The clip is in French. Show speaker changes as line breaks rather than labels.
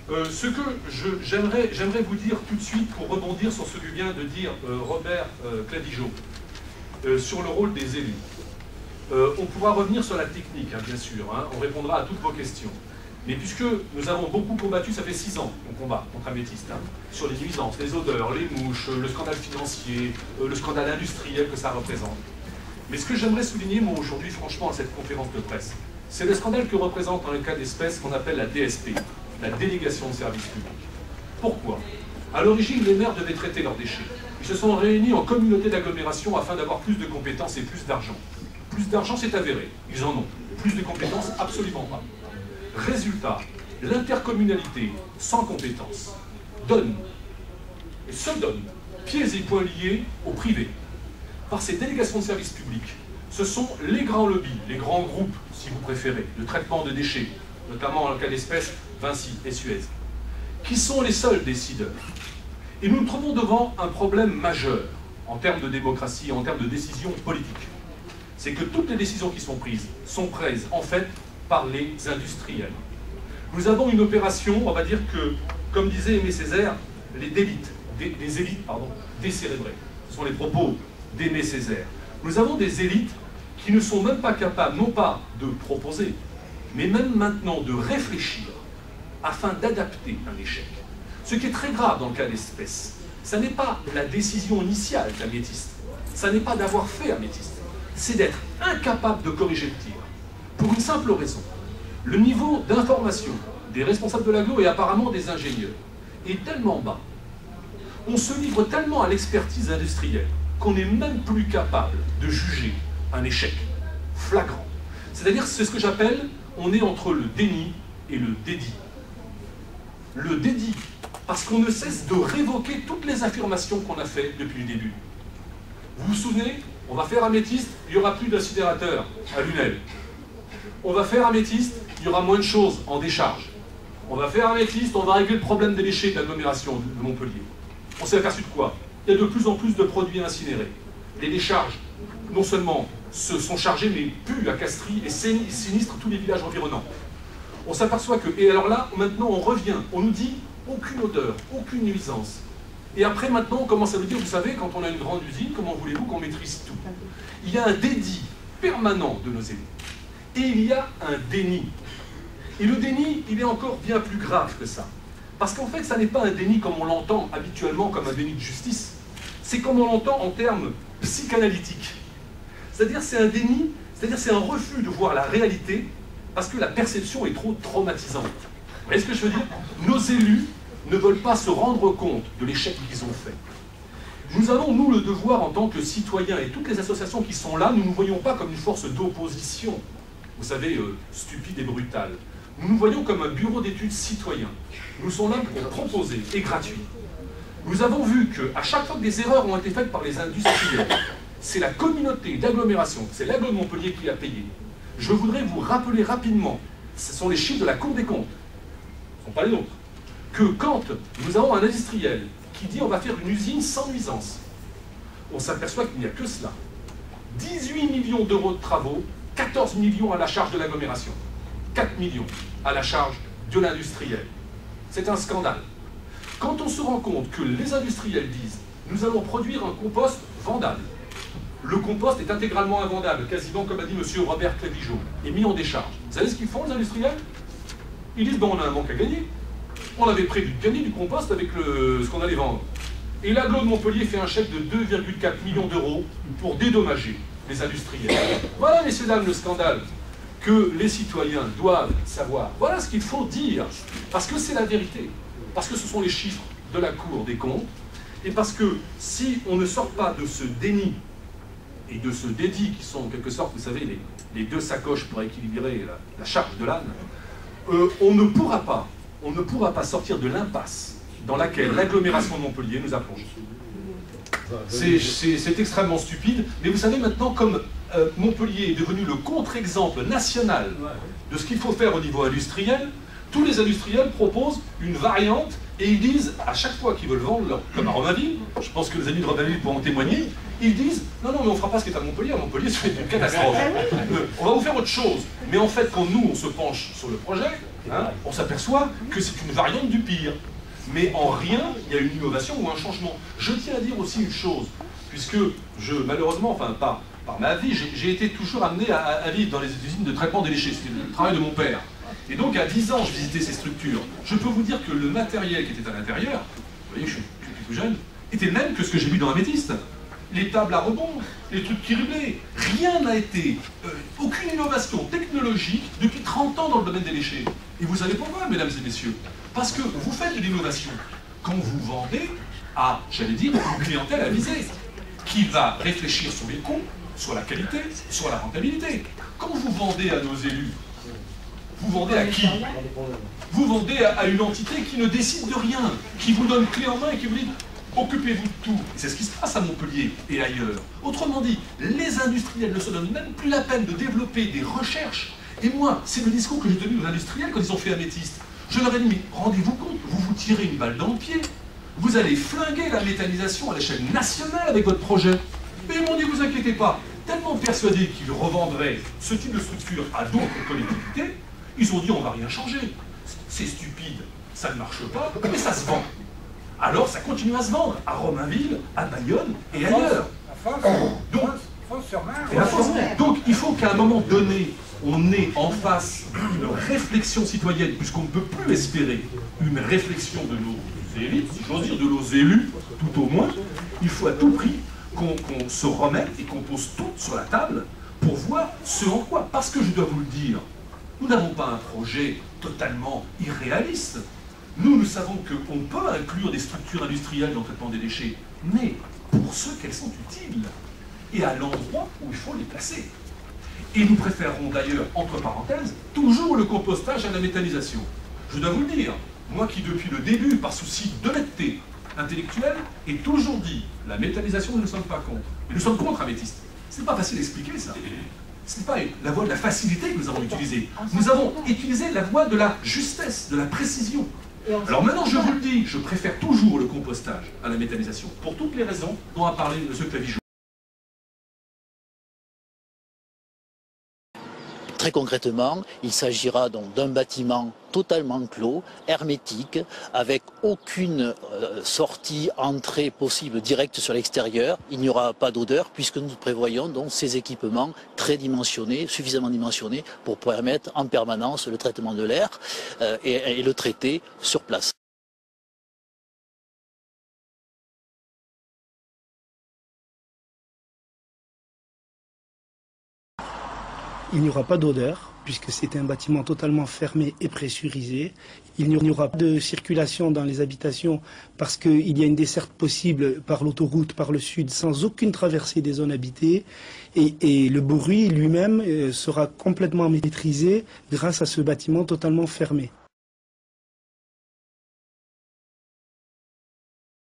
Ce que j'aimerais vous dire tout de suite pour rebondir sur ce que vient de dire Robert Clavigeau sur le rôle des élus. On pourra revenir sur la technique, hein, bien sûr, hein, on répondra à toutes vos questions. Mais puisque nous avons beaucoup combattu, ça fait 6 ans qu'on combat contre Améthyste, hein, sur les nuisances, les odeurs, les mouches, le scandale financier, le scandale industriel que ça représente. Mais ce que j'aimerais souligner, moi, aujourd'hui, franchement, à cette conférence de presse, c'est le scandale que représente, dans le cas d'espèce, qu'on appelle la DSP, la délégation de service public. Pourquoi? À l'origine, les maires devaient traiter leurs déchets. Ils se sont réunis en communauté d'agglomération afin d'avoir plus de compétences et plus d'argent. Plus d'argent, c'est avéré. Ils en ont. Plus de compétences, absolument pas. Résultat, l'intercommunalité sans compétences donne, et se donne, pieds et poings liés au privé. Par ces délégations de services publics, ce sont les grands lobbies, les grands groupes, si vous préférez, de traitement de déchets, notamment dans le cas d'espèce Vinci et Suez, qui sont les seuls décideurs. Et nous nous trouvons devant un problème majeur en termes de démocratie, en termes de décisions politiques. C'est que toutes les décisions qui sont prises en fait par les industriels. Nous avons une opération, on va dire que, comme disait Aimé Césaire, les élites décérébrées. Ce sont les propos d'Aimé Césaire. Nous avons des élites qui ne sont même pas capables, non pas de proposer, mais même maintenant de réfléchir afin d'adapter un échec. Ce qui est très grave dans le cas d'espèce, ce n'est pas la décision initiale d'Améthyste, ce n'est pas d'avoir fait Améthyste, c'est d'être incapable de corriger le tir. Pour une simple raison, le niveau d'information des responsables de l'agglo et apparemment des ingénieurs est tellement bas, on se livre tellement à l'expertise industrielle qu'on n'est même plus capable de juger un échec flagrant. C'est-à-dire, c'est ce que j'appelle, on est entre le déni et le dédit. Le dédit, parce qu'on ne cesse de révoquer toutes les affirmations qu'on a faites depuis le début. Vous vous souvenez, on va faire Améthyste, il n'y aura plus d'incinérateurs à Lunel. On va faire Améthyste, il y aura moins de choses en décharge. On va faire Améthyste, on va régler le problème des déchets de l'agglomération de Montpellier. On s'est aperçu de quoi? Il y a de plus en plus de produits incinérés. Les décharges, non seulement se sont chargées, mais puent à Castries et sinistrent tous les villages environnants. On s'aperçoit que, et alors là, maintenant on revient, on nous dit aucune odeur, aucune nuisance. Et après, maintenant, on commence à nous dire, vous savez, quand on a une grande usine, comment voulez-vous qu'on maîtrise tout? Il y a un dédit permanent de nos élus. Et il y a un déni. Et le déni, il est encore bien plus grave que ça. Parce qu'en fait, ça n'est pas un déni comme on l'entend habituellement, comme un déni de justice. C'est comme on l'entend en termes psychanalytiques. C'est-à-dire, c'est un déni, c'est-à-dire c'est un refus de voir la réalité parce que la perception est trop traumatisante. Vous voyez ce que je veux dire? Nos élus ne veulent pas se rendre compte de l'échec qu'ils ont fait. Nous avons, nous, le devoir en tant que citoyens, et toutes les associations qui sont là, nous ne nous voyons pas comme une force d'opposition, vous savez, stupide et brutale. Nous nous voyons comme un bureau d'études citoyen. Nous sommes là pour proposer, et gratuit. Nous avons vu qu'à chaque fois que des erreurs ont été faites par les industriels, c'est la communauté d'agglomération, c'est l'agglo de Montpellier qui a payé. Je voudrais vous rappeler rapidement, ce sont les chiffres de la Cour des comptes, ce ne sont pas les nôtres, que quand nous avons un industriel qui dit on va faire une usine sans nuisance, on s'aperçoit qu'il n'y a que cela. 18 millions d'euros de travaux, 14 millions à la charge de l'agglomération, 4 millions à la charge de l'industriel. C'est un scandale. Quand on se rend compte que les industriels disent nous allons produire un compost vendable, le compost est intégralement invendable, quasiment comme a dit M. Robert Clavigeau, et mis en décharge. Vous savez ce qu'ils font, les industriels? Ils disent bon, on a un manque à gagner. On avait prévu de gagner du compost avec ce qu'on allait vendre. Et l'agglo de Montpellier fait un chèque de 2,4 millions d'euros pour dédommager les industriels. Voilà, messieurs, dames, le scandale que les citoyens doivent savoir. Voilà ce qu'il faut dire, parce que c'est la vérité, parce que ce sont les chiffres de la Cour des comptes, et parce que si on ne sort pas de ce déni et de ce dédit, qui sont en quelque sorte, vous savez, les deux sacoches pour équilibrer la charge de l'âne, on ne pourra pas sortir de l'impasse dans laquelle l'agglomération de Montpellier nous a plongé. C'est extrêmement stupide, mais vous savez maintenant, comme Montpellier est devenu le contre-exemple national de ce qu'il faut faire au niveau industriel, tous les industriels proposent une variante et ils disent, à chaque fois qu'ils veulent vendre, comme à Romainville, je pense que les amis de Romainville pourront en témoigner, ils disent non, non, mais on ne fera pas ce qui est à Montpellier ça va être une catastrophe. On va vous faire autre chose. Mais en fait, quand nous, on se penche sur le projet, hein, on s'aperçoit que c'est une variante du pire. Mais en rien, il y a une innovation ou un changement. Je tiens à dire aussi une chose, puisque malheureusement, enfin par ma vie, j'ai été toujours amené à vivre dans les usines de traitement des déchets. C'était le travail de mon père. Et donc à 10 ans, je visitais ces structures. Je peux vous dire que le matériel qui était à l'intérieur, vous voyez, je suis plus jeune, était le même que ce que j'ai vu dans Améthyste. Les tables à rebond, les trucs qui rublaient. Rien n'a été, aucune innovation technologique depuis 30 ans dans le domaine des déchets. Et vous savez pourquoi, mesdames et messieurs? Parce que vous faites de l'innovation quand vous vendez à, j'allais dire, une clientèle avisée, qui va réfléchir sur les coûts, sur la qualité, sur la rentabilité. Quand vous vendez à nos élus, vous vendez à qui? Vous vendez à une entité qui ne décide de rien, qui vous donne clé en main et qui vous dit occupez-vous de tout. Et c'est ce qui se passe à Montpellier et ailleurs. Autrement dit, les industriels ne se donnent même plus la peine de développer des recherches. Et moi, c'est le discours que j'ai tenu aux industriels quand ils ont fait Améthyste. Je leur ai dit, mais rendez-vous compte, vous vous tirez une balle dans le pied. Vous allez flinguer la méthanisation à l'échelle nationale avec votre projet. Et ils m'ont dit, vous inquiétez pas, tellement persuadés qu'ils revendraient ce type de structure à d'autres collectivités, ils ont dit, on va rien changer. C'est stupide, ça ne marche pas, mais ça se vend. Alors ça continue à se vendre, à Romainville, à Bayonne et ailleurs. Donc il faut qu'à un moment donné, on ait en face une réflexion citoyenne, puisqu'on ne peut plus espérer une réflexion de nos élites, si j'ose dire de nos élus, tout au moins. Il faut à tout prix qu'on se remette et qu'on pose tout sur la table pour voir ce en quoi. Parce que je dois vous le dire, nous n'avons pas un projet totalement irréaliste. Nous savons qu'on peut inclure des structures industrielles dans le traitement des déchets, mais pour ceux qu'elles sont utiles, et à l'endroit où il faut les placer. Et nous préférerons d'ailleurs, entre parenthèses, toujours le compostage à la méthanisation. Je dois vous le dire, moi qui depuis le début, par souci d'honnêteté intellectuelle, ai toujours dit, la méthanisation, nous ne sommes pas contre. Et nous sommes contre Améthyste. C'est pas facile à expliquer ça. Ce n'est pas la voie de la facilité que nous avons utilisée. Nous avons utilisé la voie de la justesse, de la précision. Alors maintenant, je vous le dis, je préfère toujours le compostage à la méthanisation, pour toutes les raisons dont a parlé M. Clavigeau.
Très concrètement, il s'agira donc d'un bâtiment totalement clos, hermétique, avec aucune sortie, entrée possible directe sur l'extérieur. Il n'y aura pas d'odeur puisque nous prévoyons donc ces équipements très dimensionnés, suffisamment dimensionnés pour permettre en permanence le traitement de l'air et le traiter sur place.
Il n'y aura pas d'odeur, puisque c'est un bâtiment totalement fermé et pressurisé. Il n'y aura pas de circulation dans les habitations, parce qu'il y a une desserte possible par l'autoroute, par le sud, sans aucune traversée des zones habitées. Et le bruit lui-même sera complètement maîtrisé grâce à ce bâtiment totalement fermé.